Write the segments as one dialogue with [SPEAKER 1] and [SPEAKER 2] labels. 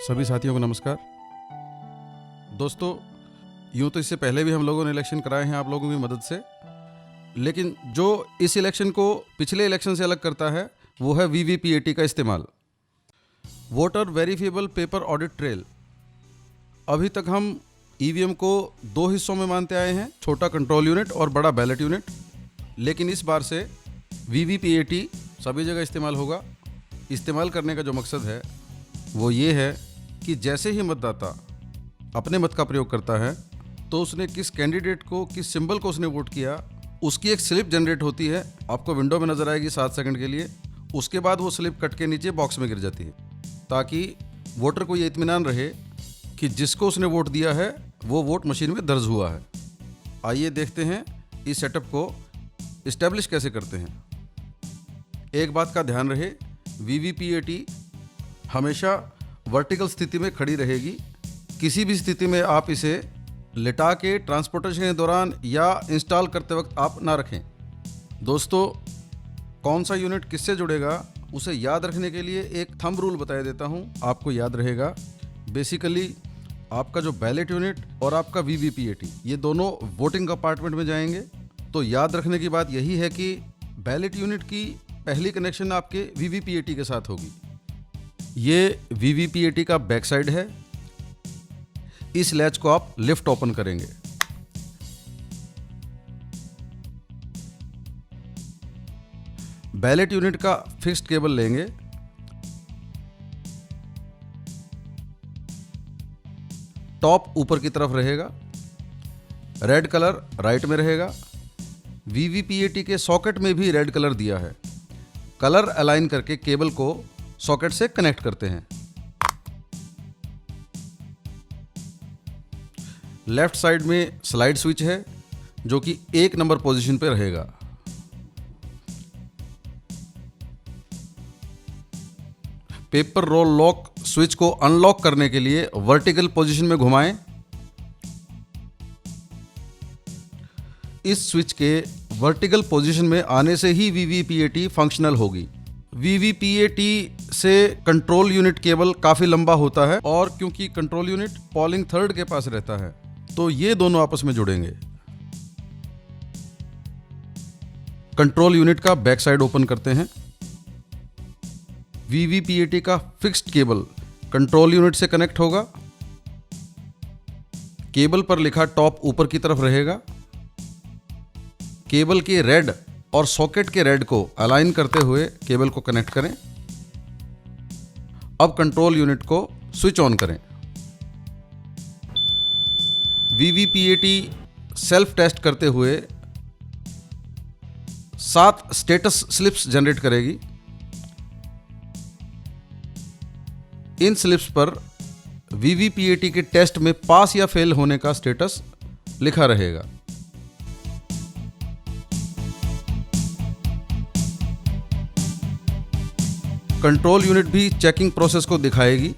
[SPEAKER 1] सभी साथियों को नमस्कार। दोस्तों, यूँ तो इससे पहले भी हम लोगों ने इलेक्शन कराए हैं आप लोगों की मदद से, लेकिन जो इस इलेक्शन को पिछले इलेक्शन से अलग करता है वो है वीवीपीएटी का इस्तेमाल, voter verifiable paper audit trail. अभी तक हम ईवीएम को दो हिस्सों में मानते आए हैं, छोटा कंट्रोल यूनिट और बड़ा बैलेट यूनिट, लेकिन इस बार से वीवीपीएटी सभी जगह इस्तेमाल होगा। इस्तेमाल करने का जो मकसद है वो ये है कि जैसे ही मतदाता अपने मत का प्रयोग करता है तो उसने किस कैंडिडेट को, किस सिंबल को उसने वोट किया, उसकी एक स्लिप जनरेट होती है, आपको विंडो में नज़र आएगी 7 सेकंड के लिए। उसके बाद वो स्लिप कट के नीचे बॉक्स में गिर जाती है, ताकि वोटर को ये इत्मीनान रहे कि जिसको उसने वोट दिया है वो वोट मशीन में दर्ज हुआ है। आइए देखते हैं इस सेटअप को इस्टेब्लिश कैसे करते हैं। एक बात का ध्यान रहे, वीवीपीएटी हमेशा वर्टिकल स्थिति में खड़ी रहेगी। किसी भी स्थिति में आप इसे लिटा के ट्रांसपोर्टेशन के दौरान या इंस्टॉल करते वक्त आप ना रखें। दोस्तों, कौन सा यूनिट किससे जुड़ेगा उसे याद रखने के लिए एक थंब रूल बता देता हूं, आपको याद रहेगा। बेसिकली आपका जो बैलेट यूनिट और आपका वीवीपीएटी ये दोनों वोटिंग कंपार्टमेंट में जाएंगे। तो याद रखने की बात यही है कि बैलेट यूनिट की पहली कनेक्शन आपके वीवीपीएटी के साथ होगी। ये वीवीपीएटी का बैक साइड है। इस लैच को आप लिफ्ट ओपन करेंगे। बैलेट यूनिट का फिक्स्ड केबल लेंगे। टॉप ऊपर की तरफ रहेगा, रेड कलर राइट में रहेगा। वीवीपीएटी के सॉकेट में भी रेड कलर दिया है। कलर अलाइन करके केबल को सॉकेट से कनेक्ट करते हैं। लेफ्ट साइड में स्लाइड स्विच है जो कि 1 नंबर पोजीशन पे रहेगा। पेपर रोल लॉक स्विच को अनलॉक करने के लिए वर्टिकल पोजीशन में घुमाएं। इस स्विच के वर्टिकल पोजीशन में आने से ही वीवीपीएटी फंक्शनल होगी। वीवीपीएटी से कंट्रोल यूनिट केबल काफ़ी लंबा होता है और क्योंकि कंट्रोल यूनिट पोलिंग थर्ड के पास रहता है तो ये दोनों आपस में जुड़ेंगे। कंट्रोल यूनिट का बैक साइड ओपन करते हैं। वीवीपीएटी का फिक्स्ड केबल कंट्रोल यूनिट से कनेक्ट होगा। केबल पर लिखा टॉप ऊपर की तरफ रहेगा। केबल के रेड और सॉकेट के रेड को अलाइन करते हुए केबल को कनेक्ट करें। अब कंट्रोल यूनिट को स्विच ऑन करें। वीवीपीएटी सेल्फ टेस्ट करते हुए 7 स्टेटस स्लिप्स जनरेट करेगी। इन स्लिप्स पर वीवीपीएटी के टेस्ट में पास या फेल होने का स्टेटस लिखा रहेगा। कंट्रोल यूनिट भी चेकिंग प्रोसेस को दिखाएगी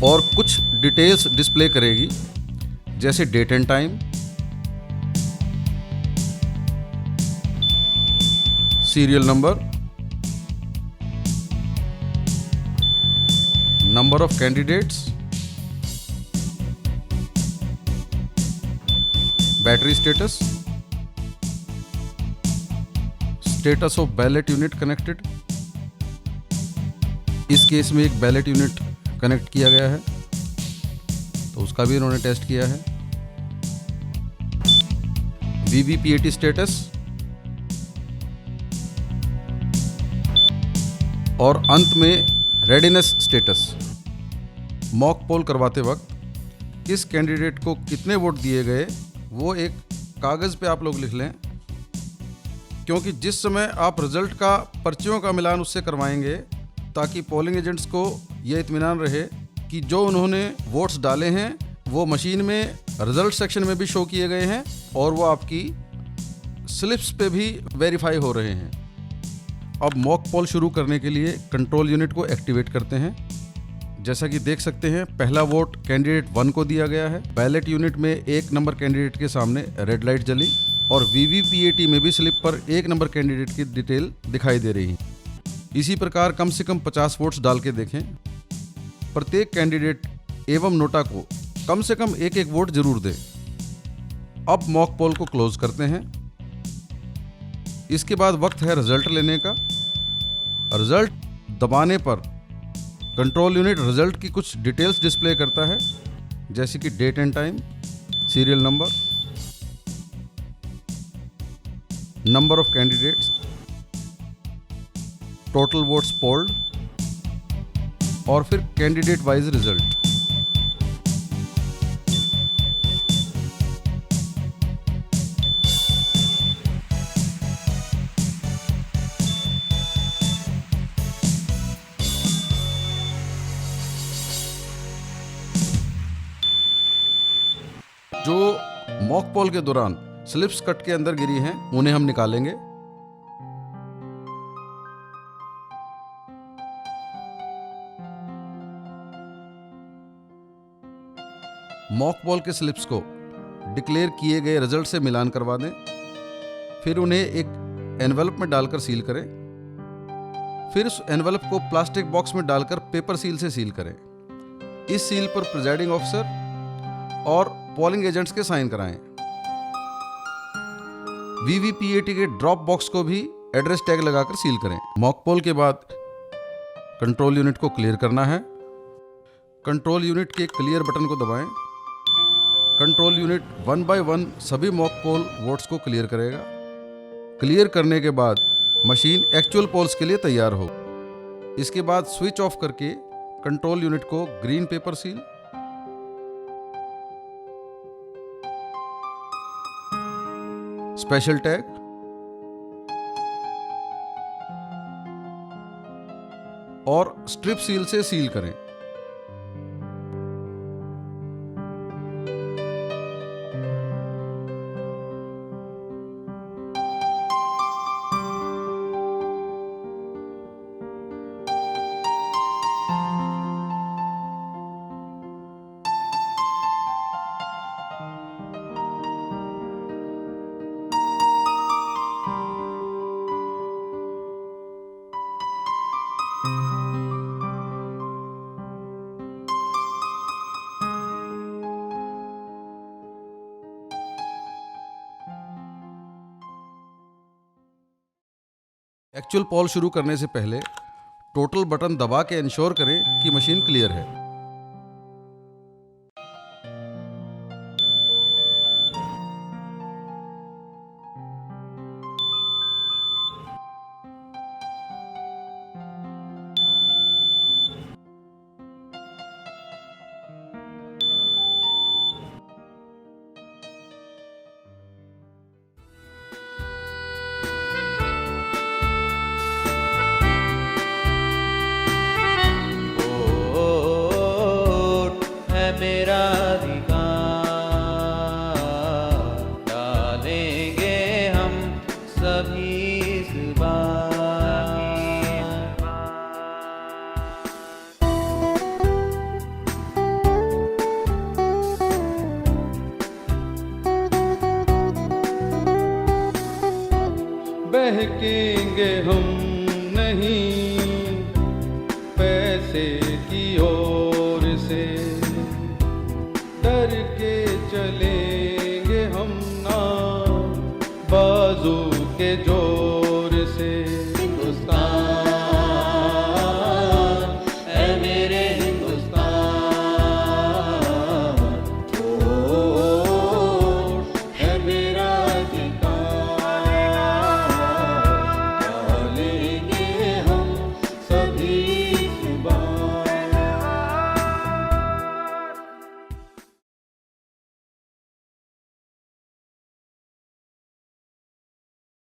[SPEAKER 1] और कुछ डिटेल्स डिस्प्ले करेगी, जैसे date and time, serial number, number of candidates, battery status, status of ballot unit connected. इस केस में एक बैलेट यूनिट कनेक्ट किया गया है तो उसका भी इन्होंने टेस्ट किया है। वीवीपीएटी स्टेटस और अंत में रेडीनेस स्टेटस। मॉक पोल करवाते वक्त किस कैंडिडेट को कितने वोट दिए गए वो एक कागज़ पे आप लोग लिख लें, क्योंकि जिस समय आप रिजल्ट का पर्चियों का मिलान उससे करवाएंगे ताकि पोलिंग एजेंट्स को ये इत्मीनान रहे कि जो उन्होंने वोट्स डाले हैं वो मशीन में रिजल्ट सेक्शन में भी शो किए गए हैं और वो आपकी स्लिप्स पे भी वेरीफाई हो रहे हैं। अब मॉक पोल शुरू करने के लिए कंट्रोल यूनिट को एक्टिवेट करते हैं। जैसा कि देख सकते हैं, पहला वोट कैंडिडेट 1 को दिया गया है। बैलेट यूनिट में 1 नंबर कैंडिडेट के सामने रेड लाइट जली और वीवीपीएटी में भी स्लिप पर 1 नंबर कैंडिडेट की डिटेल दिखाई दे रही है। इसी प्रकार कम से कम 50 वोट्स डाल के देखें। प्रत्येक कैंडिडेट एवं नोटा को कम से कम एक एक वोट जरूर दें। अब मॉक पोल को क्लोज करते हैं। इसके बाद वक्त है रिजल्ट लेने का। रिजल्ट दबाने पर कंट्रोल यूनिट रिजल्ट की कुछ डिटेल्स डिस्प्ले करता है, जैसे कि date and time, serial number, number of candidates, total votes polled और फिर कैंडिडेट वाइज रिजल्ट। जो मॉक पोल के दौरान स्लिप्स कट के अंदर गिरी हैं, उन्हें हम निकालेंगे। मॉक पोल के स्लिप्स को डिक्लेयर किए गए रिजल्ट से मिलान करवा दें। फिर उन्हें एक एनवेलप में डालकर सील करें। फिर उस एनवेलप को प्लास्टिक बॉक्स में डालकर पेपर सील से सील करें। इस सील पर प्रिजाइडिंग ऑफिसर और पोलिंग एजेंट्स के साइन कराएं। वीवीपीएटी के ड्रॉप बॉक्स को भी एड्रेस टैग लगाकर सील करें। मॉक पोल के बाद कंट्रोल यूनिट को क्लियर करना है। कंट्रोल यूनिट के क्लियर बटन को दबाएं। कंट्रोल यूनिट 1 बाय 1 सभी मॉक पोल वोट्स को क्लियर करेगा। क्लियर करने के बाद मशीन एक्चुअल पोल्स के लिए तैयार हो। इसके बाद स्विच ऑफ करके कंट्रोल यूनिट को green pepper seal, special tag और स्ट्रिप सील से सील करें। एक्चुअल पोल शुरू करने से पहले टोटल बटन दबा के इंश्योर करें कि मशीन क्लियर है।
[SPEAKER 2] मेरा अधिकार डालेंगे हम सभी इस बार।
[SPEAKER 1] बहकेंगे हम नहीं पैसे की ओर से, डर के चलेंगे हम ना बाजू के जोर